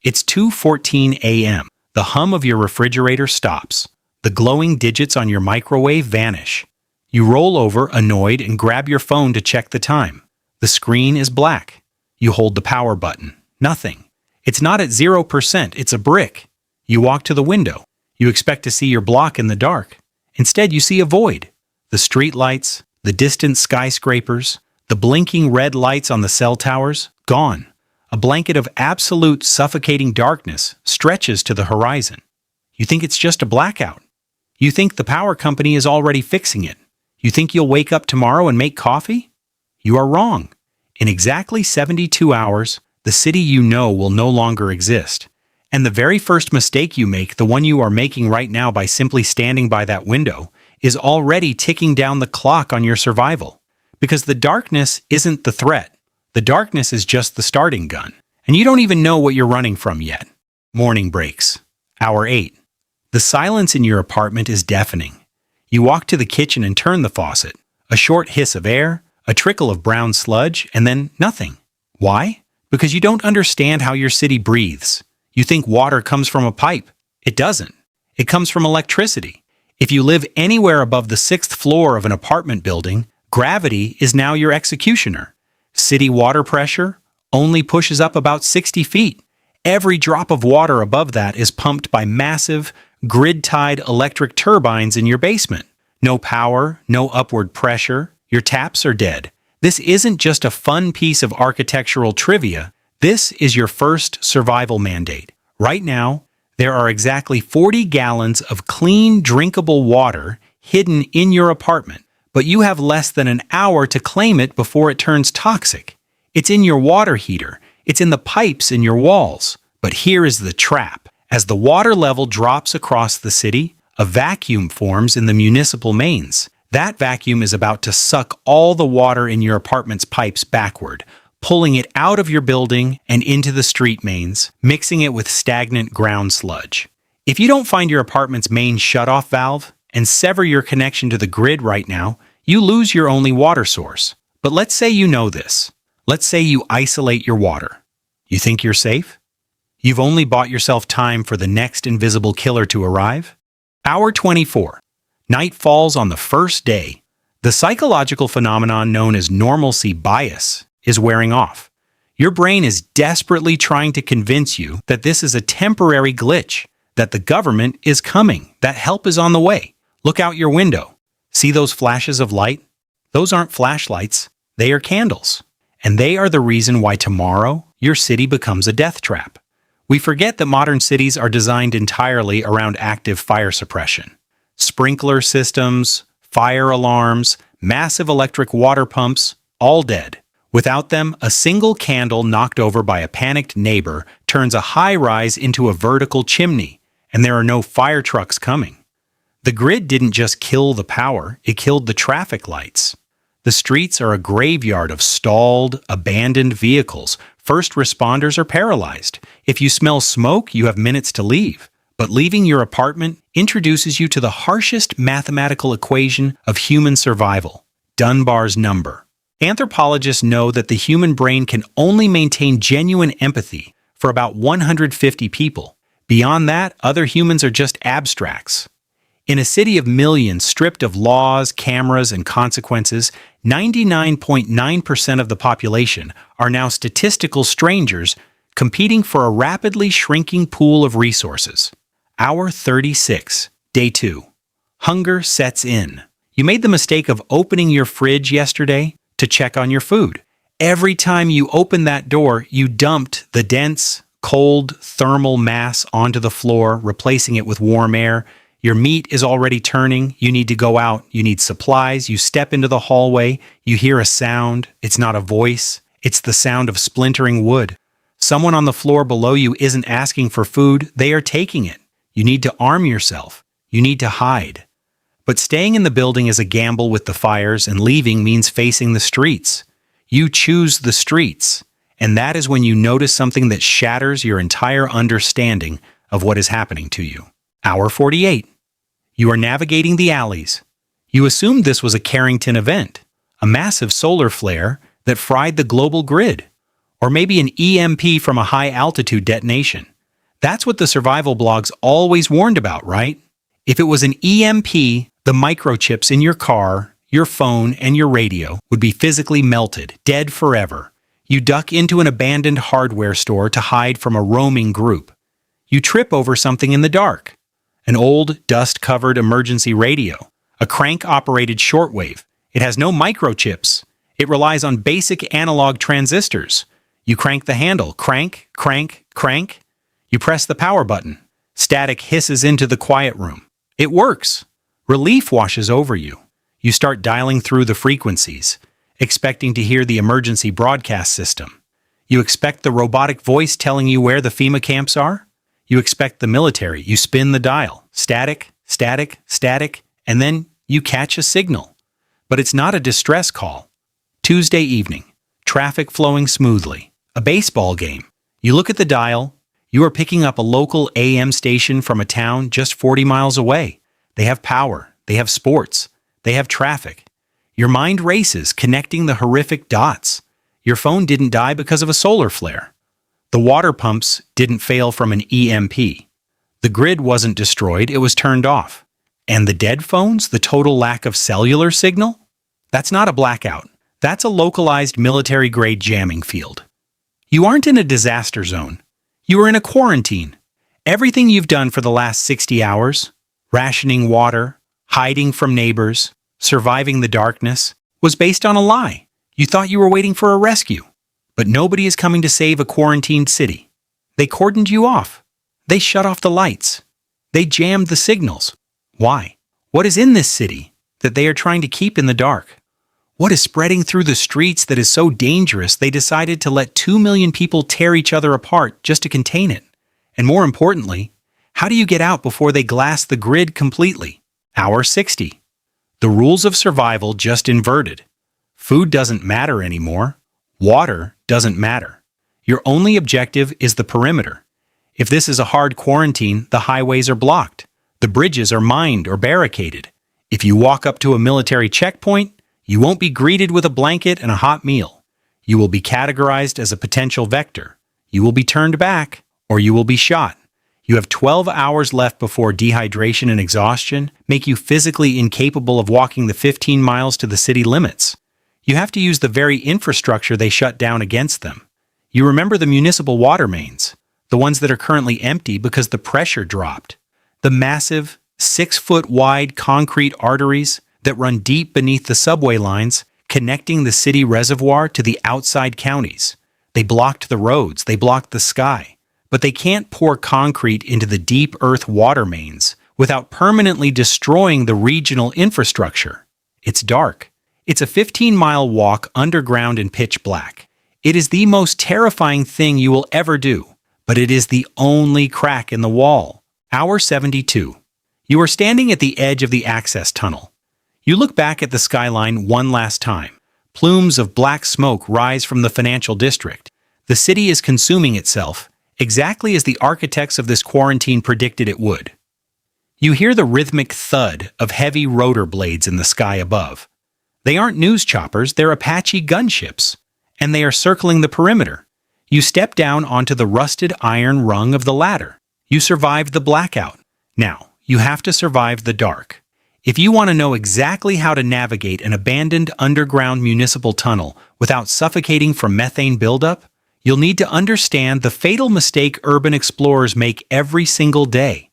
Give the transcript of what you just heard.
It's 2:14 a.m. The hum of your refrigerator stops. The glowing digits on your microwave vanish. You roll over, annoyed, and grab your phone to check the time. The screen is black. You hold the power button. Nothing. It's not at 0%, it's a brick. You walk to the window. You expect to see your block in the dark. Instead, you see a void. The street lights, the distant skyscrapers, the blinking red lights on the cell towers, gone. A blanket of absolute suffocating darkness stretches to the horizon. You think it's just a blackout. You think the power company is already fixing it. You think you'll wake up tomorrow and make coffee? You are wrong. In exactly 72 hours, the city you know will no longer exist. And the very first mistake you make, the one you are making right now by simply standing by that window, is already ticking down the clock on your survival. Because the darkness isn't the threat. The darkness is just the starting gun. And you don't even know what you're running from yet. Morning breaks. Hour 8. The silence in your apartment is deafening. You walk to the kitchen and turn the faucet. A short hiss of air, a trickle of brown sludge, and then nothing. Why? Because you don't understand how your city breathes. You think water comes from a pipe. It doesn't. It comes from electricity. If you live anywhere above the 6th floor of an apartment building, gravity is now your executioner. City water pressure only pushes up about 60 feet. Every drop of water above that is pumped by massive, grid-tied electric turbines in your basement. No power, no upward pressure. Your taps are dead. This isn't just a fun piece of architectural trivia. This is your first survival mandate. Right now, there are exactly 40 gallons of clean, drinkable water hidden in your apartment, but you have less than an hour to claim it before it turns toxic. It's in your water heater. It's in the pipes in your walls. But here is the trap. As the water level drops across the city, a vacuum forms in the municipal mains. That vacuum is about to suck all the water in your apartment's pipes backward, pulling it out of your building and into the street mains, mixing it with stagnant ground sludge. If you don't find your apartment's main shutoff valve and sever your connection to the grid right now, you lose your only water source. But let's say you know this. Let's say you isolate your water. You think you're safe? You've only bought yourself time for the next invisible killer to arrive? Hour 24. Night falls on the first day. The psychological phenomenon known as normalcy bias is wearing off. Your brain is desperately trying to convince you that this is a temporary glitch, that the government is coming, that help is on the way. Look out your window. See those flashes of light? Those aren't flashlights, they are candles. And they are the reason why tomorrow your city becomes a death trap. We forget that modern cities are designed entirely around active fire suppression. Sprinkler systems, fire alarms, massive electric water pumps, all dead. Without them, a single candle knocked over by a panicked neighbor turns a high-rise into a vertical chimney, and there are no fire trucks coming. The grid didn't just kill the power, it killed the traffic lights. The streets are a graveyard of stalled, abandoned vehicles. First responders are paralyzed. If you smell smoke, you have minutes to leave. But leaving your apartment introduces you to the harshest mathematical equation of human survival, Dunbar's number. Anthropologists know that the human brain can only maintain genuine empathy for about 150 people. Beyond that, other humans are just abstracts. In a city of millions stripped of laws, cameras, and consequences, 99.9% of the population are now statistical strangers competing for a rapidly shrinking pool of resources. Hour 36, Day 2. Hunger sets in. You made the mistake of opening your fridge yesterday to check on your food. Every time you opened that door, you dumped the dense, cold, thermal mass onto the floor, replacing it with warm air. Your meat is already turning, you need to go out, you need supplies, you step into the hallway, you hear a sound, it's not a voice, it's the sound of splintering wood. Someone on the floor below you isn't asking for food, they are taking it. You need to arm yourself, you need to hide. But staying in the building is a gamble with the fires, and leaving means facing the streets. You choose the streets, and that is when you notice something that shatters your entire understanding of what is happening to you. Hour 48. You are navigating the alleys. You assumed this was a Carrington event, a massive solar flare that fried the global grid, or maybe an EMP from a high-altitude detonation. That's what the survival blogs always warned about, right? If it was an EMP, the microchips in your car, your phone, and your radio would be physically melted, dead forever. You duck into an abandoned hardware store to hide from a roaming group. You trip over something in the dark. An old, dust-covered emergency radio. A crank-operated shortwave. It has no microchips. It relies on basic analog transistors. You crank the handle. Crank, crank, crank. You press the power button. Static hisses into the quiet room. It works. Relief washes over you. You start dialing through the frequencies, expecting to hear the emergency broadcast system. You expect the robotic voice telling you where the FEMA camps are. You expect the military. You spin the dial. Static, static, static, and then you catch a signal. But it's not a distress call. Tuesday evening. Traffic flowing smoothly. A baseball game. You look at the dial. You are picking up a local AM station from a town just 40 miles away. They have power. They have sports. They have traffic. Your mind races, connecting the horrific dots. Your phone didn't die because of a solar flare. The water pumps didn't fail from an EMP. The grid wasn't destroyed, it was turned off. And the dead phones, the total lack of cellular signal? That's not a blackout. That's a localized military-grade jamming field. You aren't in a disaster zone. You are in a quarantine. Everything you've done for the last 60 hours, rationing water, hiding from neighbors, surviving the darkness, was based on a lie. You thought you were waiting for a rescue. But nobody is coming to save a quarantined city. They cordoned you off. They shut off the lights. They jammed the signals. Why? What is in this city that they are trying to keep in the dark? What is spreading through the streets that is so dangerous they decided to let 2 million people tear each other apart just to contain it? And more importantly, how do you get out before they glass the grid completely? Hour 60. The rules of survival just inverted. Food doesn't matter anymore. Water doesn't matter. Your only objective is the perimeter. If this is a hard quarantine, the highways are blocked. The bridges are mined or barricaded. If you walk up to a military checkpoint, you won't be greeted with a blanket and a hot meal. You will be categorized as a potential vector. You will be turned back, or you will be shot. You have 12 hours left before dehydration and exhaustion make you physically incapable of walking the 15 miles to the city limits. You have to use the very infrastructure they shut down against them. You remember the municipal water mains, the ones that are currently empty because the pressure dropped. The massive, 6-foot-wide concrete arteries that run deep beneath the subway lines, connecting the city reservoir to the outside counties. They blocked the roads, they blocked the sky. But they can't pour concrete into the deep earth water mains without permanently destroying the regional infrastructure. It's dark. It's a 15-mile walk underground in pitch black. It is the most terrifying thing you will ever do, but it is the only crack in the wall. Hour 72. You are standing at the edge of the access tunnel. You look back at the skyline one last time. Plumes of black smoke rise from the financial district. The city is consuming itself, exactly as the architects of this quarantine predicted it would. You hear the rhythmic thud of heavy rotor blades in the sky above. They aren't news choppers, they're Apache gunships, and they are circling the perimeter. You step down onto the rusted iron rung of the ladder. You survived the blackout. Now, you have to survive the dark. If you want to know exactly how to navigate an abandoned underground municipal tunnel without suffocating from methane buildup, you'll need to understand the fatal mistake urban explorers make every single day.